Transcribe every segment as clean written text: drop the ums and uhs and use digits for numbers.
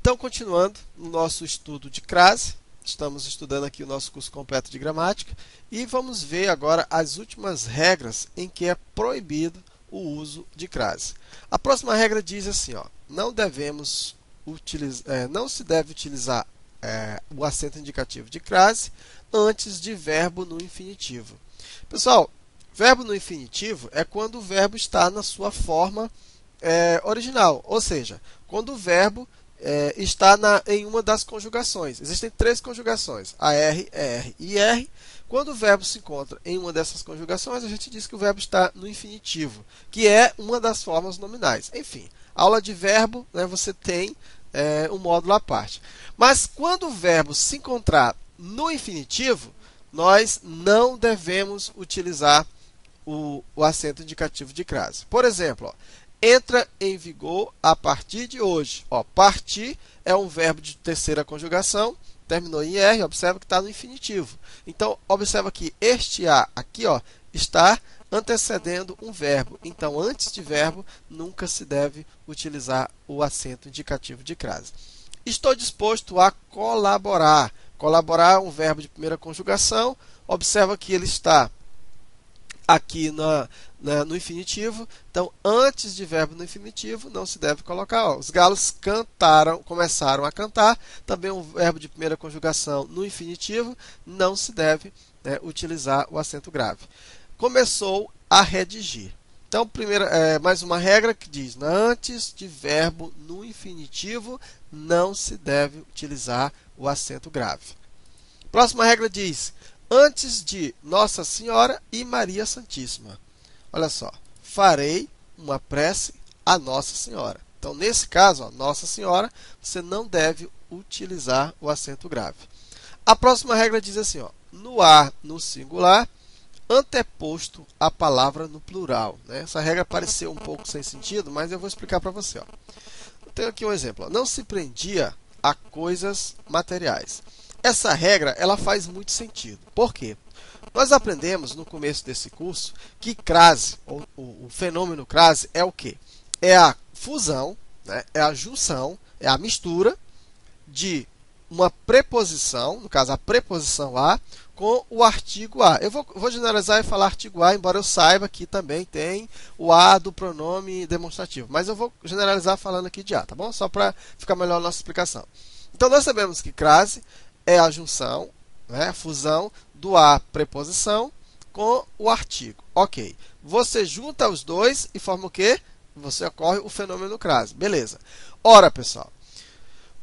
Então, continuando no nosso estudo de crase, estamos estudando aqui o nosso curso completo de gramática e vamos ver agora as últimas regras em que é proibido o uso de crase. A próxima regra diz assim, ó, não se deve utilizar o acento indicativo de crase antes de verbo no infinitivo. Pessoal, verbo no infinitivo é quando o verbo está na sua forma original, ou seja, quando o verbo está em uma das conjugações. Existem três conjugações, AR, ER e IR. Quando o verbo se encontra em uma dessas conjugações, a gente diz que o verbo está no infinitivo, que é uma das formas nominais. Enfim, aula de verbo, né, você tem um módulo à parte. Mas quando o verbo se encontrar no infinitivo, nós não devemos utilizar o acento indicativo de crase. Por exemplo, ó, entra em vigor a partir de hoje. Ó, partir é um verbo de terceira conjugação, terminou em R, observa que está no infinitivo. Então, observa que este A aqui ó, está antecedendo um verbo. Então, antes de verbo, nunca se deve utilizar o acento indicativo de crase. Estou disposto a colaborar. Colaborar é um verbo de primeira conjugação. Observa que ele está aqui no infinitivo. Então, antes de verbo no infinitivo, não se deve colocar. Ó, os galos começaram a cantar. Também um verbo de primeira conjugação no infinitivo, não se deve utilizar o acento grave. Começou a redigir. Então, mais uma regra que diz, antes de verbo no infinitivo, não se deve utilizar o acento grave. Próxima regra diz, antes de Nossa Senhora e Maria Santíssima. Olha só, farei uma prece a Nossa Senhora. Então, nesse caso, ó, Nossa Senhora, você não deve utilizar o acento grave. A próxima regra diz assim, ó, no A, no singular, anteposto a palavra no plural. Né? Essa regra pareceu um pouco sem sentido, mas eu vou explicar para você. Ó. Eu tenho aqui um exemplo. Ó. Não se prendia a coisas materiais. Essa regra ela faz muito sentido. Por quê? Nós aprendemos no começo desse curso que crase, o fenômeno crase, é o quê? É a fusão, né? É a junção, é a mistura de uma preposição, no caso a preposição a, com o artigo a. Eu vou generalizar e falar artigo a, embora eu saiba que também tem o a do pronome demonstrativo. Mas eu vou generalizar falando aqui de a, tá bom? Só para ficar melhor a nossa explicação. Então, nós sabemos que crase é a junção, né, a fusão do a preposição com o artigo. Ok. Você junta os dois e forma o quê? Você ocorre o fenômeno crase. Beleza. Ora, pessoal,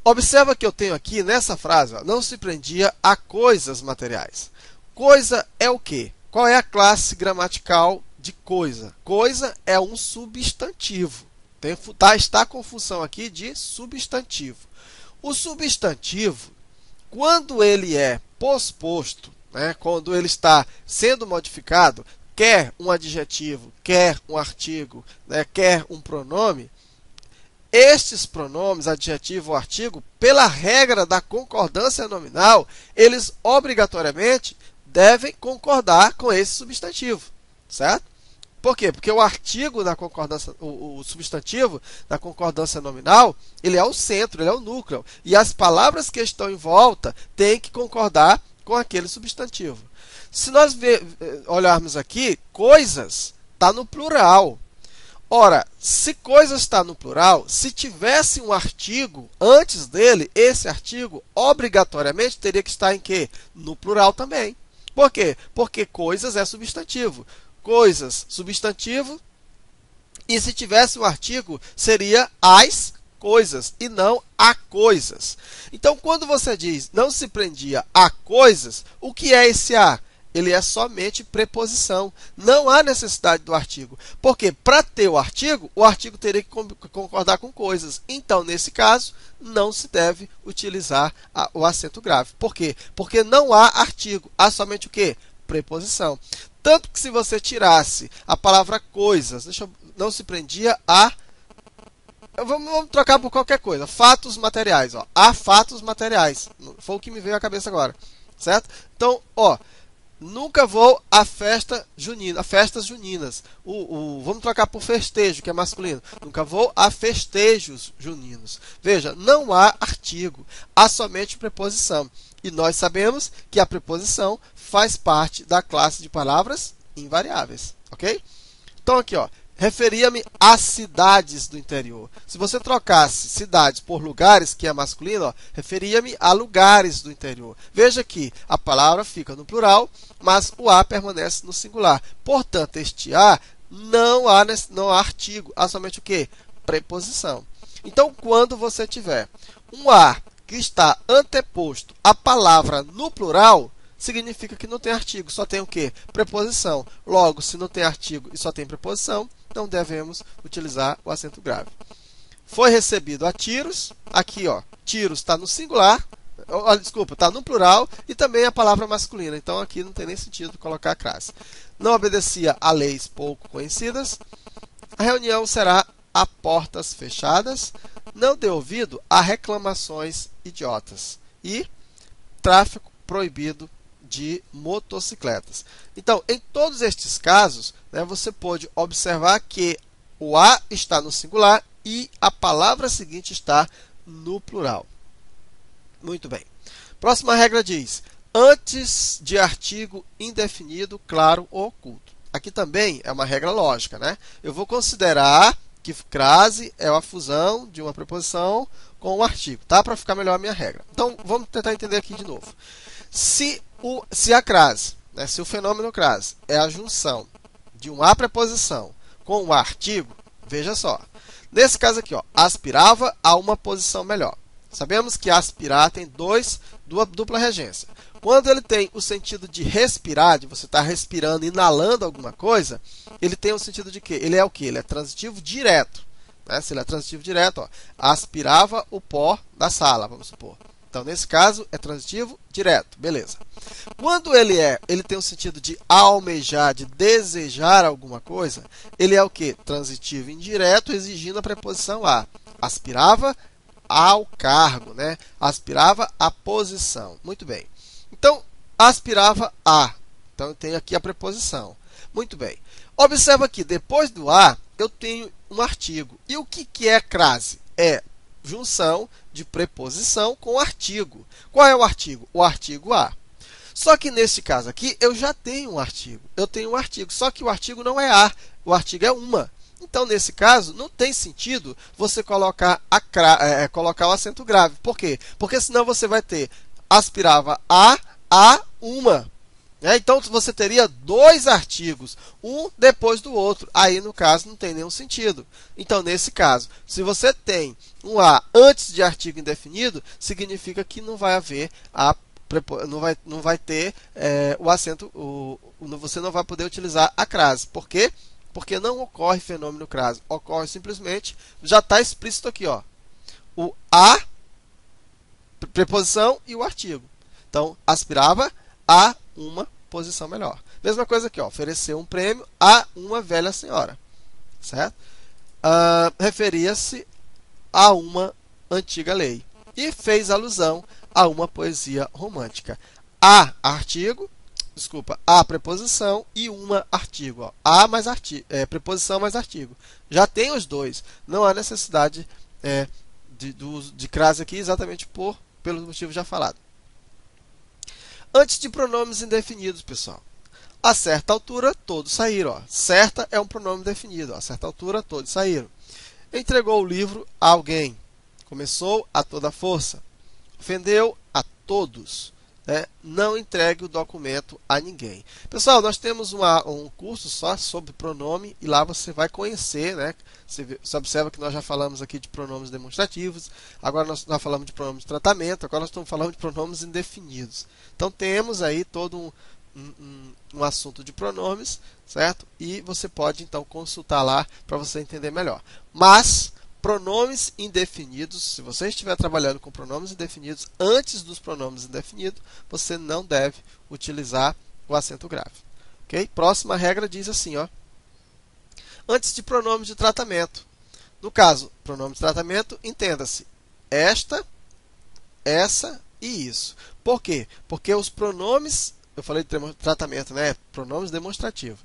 observa que eu tenho aqui nessa frase, ó, não se prendia a coisas materiais. Coisa é o quê? Qual é a classe gramatical de coisa? Coisa é um substantivo. Está com função aqui de substantivo. O substantivo, quando ele é posposto, né, quando ele está sendo modificado, quer um adjetivo, quer um artigo, né, quer um pronome, estes pronomes, adjetivo ou artigo, pela regra da concordância nominal, eles obrigatoriamente devem concordar com esse substantivo, certo? Por quê? Porque o artigo da concordância, o substantivo da concordância nominal, ele é o centro, ele é o núcleo. E as palavras que estão em volta têm que concordar com aquele substantivo. Se nós olharmos aqui, coisas está no plural. Ora, se coisas está no plural, se tivesse um artigo antes dele, esse artigo obrigatoriamente teria que estar em quê? No plural também. Por quê? Porque coisas é substantivo. Coisas, substantivo, e se tivesse um artigo, seria as coisas e não a coisas. Então, quando você diz não se prendia a coisas, o que é esse a? Ele é somente preposição. Não há necessidade do artigo. Porque para ter o artigo teria que concordar com coisas. Então, nesse caso, não se deve utilizar o acento grave. Por quê? Porque não há artigo. Há somente o quê? Preposição. Tanto que se você tirasse a palavra coisas, não se prendia a... Vamos trocar por qualquer coisa. Fatos materiais. Ó. Há fatos materiais. Foi o que me veio à cabeça agora. Certo? Então, ó, Nunca vou à festa junina, a festas juninas. Vamos trocar por festejo, que é masculino. Nunca vou a festejos juninos. Veja, não há artigo, há somente preposição. E nós sabemos que a preposição faz parte da classe de palavras invariáveis, ok? Então aqui, ó, referia-me às cidades do interior. Se você trocasse cidades por lugares, que é masculino, ó, referia-me a lugares do interior. Veja que a palavra fica no plural, mas o a permanece no singular. Portanto, este a não há artigo, há somente o quê? Preposição. Então, quando você tiver um a que está anteposto à palavra no plural, significa que não tem artigo, só tem o quê? Preposição. Logo, se não tem artigo e só tem preposição, não devemos utilizar o acento grave. Foi recebido a tiros. Aqui, ó, tiros está no singular, desculpa, está no plural e também a palavra masculina. Então, aqui não tem nem sentido colocar a crase. Não obedecia a leis pouco conhecidas. A reunião será a portas fechadas. Não dê ouvido a reclamações idiotas. E tráfego proibido de motocicletas. Então, em todos estes casos, né, você pode observar que o a está no singular e a palavra seguinte está no plural. Muito bem. Próxima regra diz: antes de artigo indefinido, claro ou oculto. Aqui também é uma regra lógica, né? Eu vou considerar que crase é a fusão de uma preposição com um artigo, tá? Para ficar melhor a minha regra. Então, vamos tentar entender aqui de novo. Se a crase, né, se o fenômeno crase é a junção de uma preposição com um artigo, veja só. Nesse caso aqui, ó, aspirava a uma posição melhor. Sabemos que aspirar tem dupla regência. Quando ele tem o sentido de respirar, de você estar respirando, inalando alguma coisa, ele tem o sentido de quê? Ele é o quê? Ele é transitivo direto. Né? Se ele é transitivo direto, ó, aspirava o pó da sala, vamos supor. Então, nesse caso, é transitivo direto. Beleza. Quando ele tem o sentido de almejar, de desejar alguma coisa, ele é o quê? Transitivo indireto, exigindo a preposição a. Aspirava ao cargo, né? Aspirava à posição. Muito bem. Então, aspirava a. Então, eu tenho aqui a preposição. Muito bem. Observa que depois do a, eu tenho um artigo. E o que é crase? É junção de preposição com artigo. Qual é o artigo? O artigo a. Só que nesse caso aqui, eu já tenho um artigo. Eu tenho um artigo, só que o artigo não é a, o artigo é uma. Então, nesse caso, não tem sentido você colocar o acento grave. Por quê? Porque senão você vai ter aspirava a uma. Então, você teria dois artigos, um depois do outro. Aí, no caso, não tem nenhum sentido. Então, nesse caso, se você tem um a antes de artigo indefinido, significa que não vai haver não vai ter o acento, você não vai poder utilizar a crase. Por quê? Porque não ocorre fenômeno crase. Ocorre simplesmente, já está explícito aqui, ó, o a, preposição e o artigo. Então, aspirava a uma posição melhor. Mesma coisa aqui, ó, ofereceu um prêmio a uma velha senhora. Certo? Referia-se a uma antiga lei. E fez alusão a uma poesia romântica. A artigo, a preposição e uma artigo. Ó. A mais artigo, preposição mais artigo. Já tem os dois. Não há necessidade de crase aqui, exatamente pelo motivo já falado. Antes de pronomes indefinidos, pessoal. A certa altura, todos saíram. Ó. Certa é um pronome definido. Ó. A certa altura, todos saíram. Entregou o livro a alguém. Começou a toda força. Ofendeu a todos. Né? Não entregue o documento a ninguém. Pessoal, nós temos um curso só sobre pronome e lá você vai conhecer, né? Você observa que nós já falamos aqui de pronomes demonstrativos, agora nós falamos de pronomes de tratamento, agora nós estamos falando de pronomes indefinidos. Então, temos aí todo um assunto de pronomes, certo? E você pode, então, consultar lá para você entender melhor. Mas pronomes indefinidos, se você estiver trabalhando com pronomes indefinidos antes dos pronomes indefinidos, você não deve utilizar o acento grave. Okay? Próxima regra diz assim, ó, antes de pronomes de tratamento. No caso, pronome de tratamento, entenda-se esta, essa e isso. Por quê? Porque os pronomes eu falei de tratamento, né? Pronomes demonstrativos.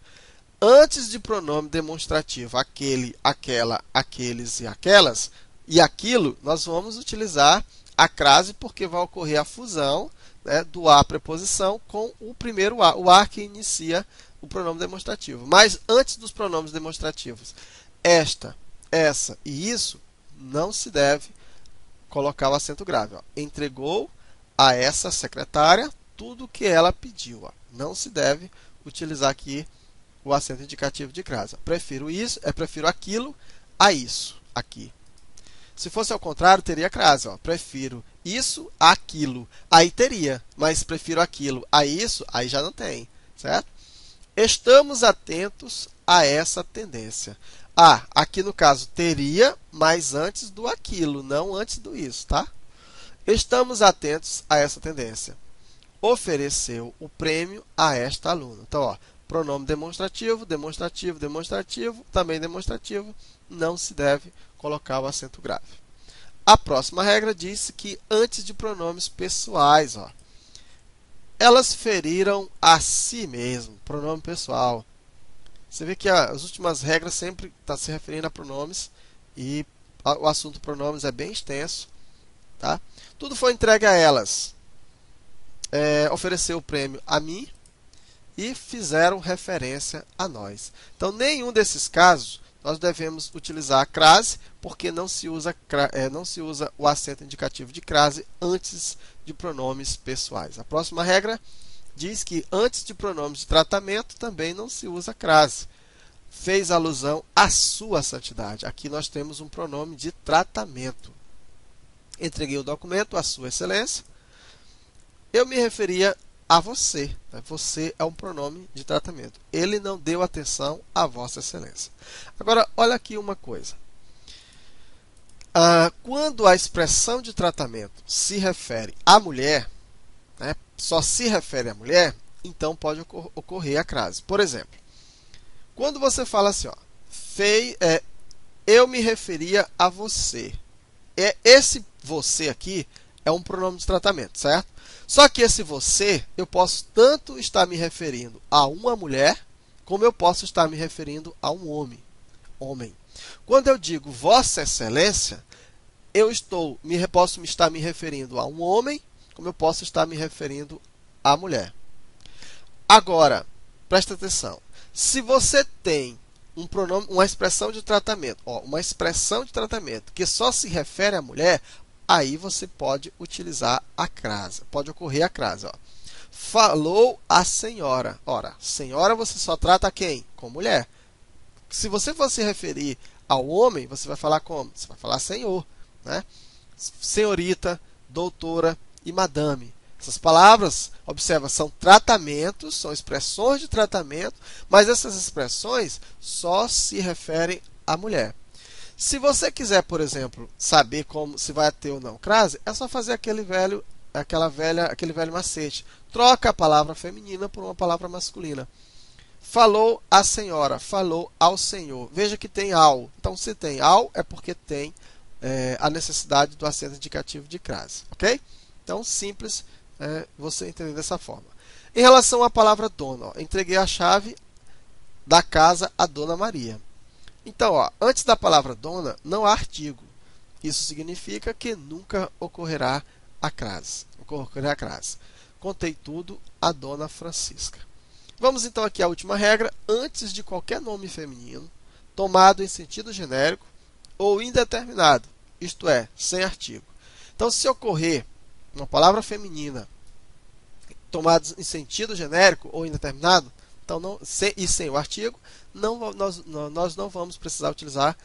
Antes de pronome demonstrativo, aquele, aquela, aqueles e aquelas, e aquilo, nós vamos utilizar a crase porque vai ocorrer a fusão, né, do a preposição com o primeiro a, o a que inicia o pronome demonstrativo. Mas antes dos pronomes demonstrativos, esta, essa e isso, não se deve colocar o acento grave. Ó. Entregou a essa secretária tudo o que ela pediu. Ó. Não se deve utilizar aqui o acento indicativo de crase. Prefiro isso, prefiro aquilo a isso, aqui. Se fosse ao contrário, teria crase. Ó. Prefiro isso a aquilo. Aí teria, mas prefiro aquilo a isso, aí já não tem, certo? Estamos atentos a essa tendência. Aqui no caso teria, mas antes do aquilo, não antes do isso, tá? Estamos atentos a essa tendência. Ofereceu o prêmio a esta aluna. Então, ó, pronome demonstrativo, demonstrativo, demonstrativo, também demonstrativo, não se deve colocar o acento grave. A próxima regra diz que antes de pronomes pessoais, ó, elas feriram a si mesmo, pronome pessoal. Você vê que as últimas regras sempre estão se referindo a pronomes e o assunto pronomes é bem extenso. Tá? Tudo foi entregue a elas. Ofereceu o prêmio a mim e fizeram referência a nós. Então, nenhum desses casos nós devemos utilizar a crase, porque não se usa o acento indicativo de crase antes de pronomes pessoais. A próxima regra diz que antes de pronomes de tratamento também não se usa crase. Fez alusão à sua santidade. Aqui nós temos um pronome de tratamento. Entreguei o documento à sua excelência. Eu me referia a você. Você é um pronome de tratamento. Ele não deu atenção à vossa excelência. Agora, olha aqui uma coisa. Quando a expressão de tratamento se refere à mulher, né, só se refere à mulher, então pode ocorrer a crase. Por exemplo, quando você fala assim, ó, eu me referia a você. Esse você aqui é um pronome de tratamento, certo? Só que esse você, eu posso tanto estar me referindo a uma mulher, como eu posso estar me referindo a um homem. Quando eu digo Vossa Excelência, posso estar me referindo a um homem, como eu posso estar me referindo à mulher. Agora, presta atenção. Se você tem um pronome, uma expressão de tratamento, uma expressão de tratamento que só se refere à mulher, aí você pode utilizar a crase. Pode ocorrer a crase. Ó. Falou a senhora. Ora, senhora você só trata quem? Com mulher. Se você for se referir ao homem, você vai falar como? Você vai falar senhor, né? Senhorita, doutora e madame. Essas palavras, observa, são tratamentos, são expressões de tratamento, mas essas expressões só se referem à mulher. Se você quiser, por exemplo, saber se vai ter ou não crase, é só fazer aquele velho macete. Troca a palavra feminina por uma palavra masculina. Falou a senhora, falou ao senhor. Veja que tem ao. Então, se tem ao, é porque tem a necessidade do acento indicativo de crase. Ok? Então, simples você entender dessa forma. Em relação à palavra dona, entreguei a chave da casa à Dona Maria. Então, antes da palavra dona, não há artigo. Isso significa que nunca ocorrerá a crase. Contei tudo à Dona Francisca. Vamos então aqui à última regra. Antes de qualquer nome feminino, tomado em sentido genérico ou indeterminado, isto é, sem artigo. Então, se ocorrer uma palavra feminina tomada em sentido genérico ou indeterminado, então sem o artigo, nós não vamos precisar utilizar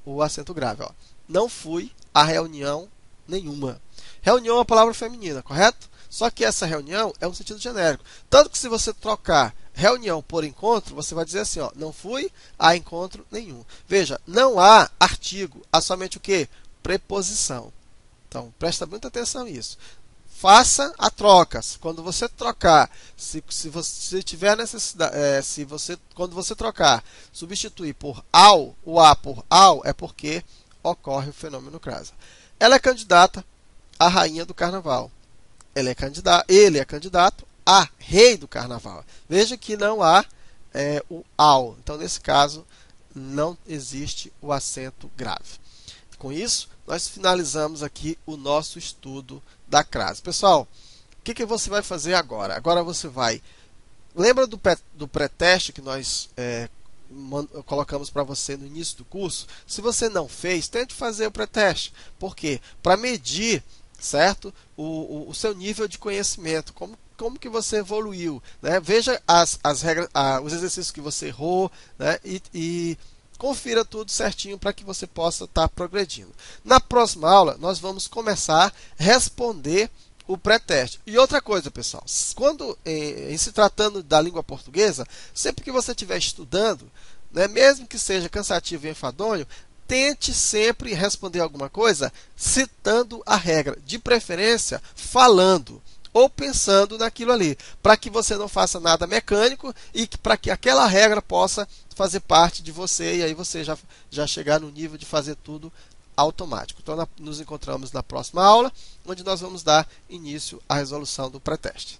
o acento grave. Ó. Não fui a reunião nenhuma. Reunião é uma palavra feminina, correto? Só que essa reunião é um sentido genérico. Tanto que se você trocar reunião por encontro, você vai dizer assim, ó, não fui a encontro nenhum. Veja, não há artigo, há somente o quê? Preposição. Então, presta muita atenção nisso. Faça a troca. Quando você trocar, se você tiver necessidade, quando você trocar, substituir por ao, o a por ao, é porque ocorre o fenômeno crase. Ela é candidata à rainha do carnaval. Ele é candidato a rei do carnaval. Veja que não há o ao. Então, nesse caso, não existe o acento grave. Com isso, nós finalizamos aqui o nosso estudo da crase. Pessoal, o que você vai fazer agora? Agora você vai... Lembra do pré-teste que nós colocamos para você no início do curso? Se você não fez, tente fazer o pré-teste. Por quê? Para medir, certo? O seu nível de conhecimento, como que você evoluiu, né? Veja as regras, os exercícios que você errou, né? E confira tudo certinho para que você possa estar progredindo. Na próxima aula, nós vamos começar a responder o pré-teste. E outra coisa, pessoal, quando em se tratando da língua portuguesa, sempre que você estiver estudando, né, mesmo que seja cansativo e enfadonho, tente sempre responder alguma coisa citando a regra, de preferência falando ou pensando naquilo ali, para que você não faça nada mecânico e para que aquela regra possa fazer parte de você, e aí você já chegar no nível de fazer tudo automático. Então, nos encontramos na próxima aula, onde nós vamos dar início à resolução do pré-teste.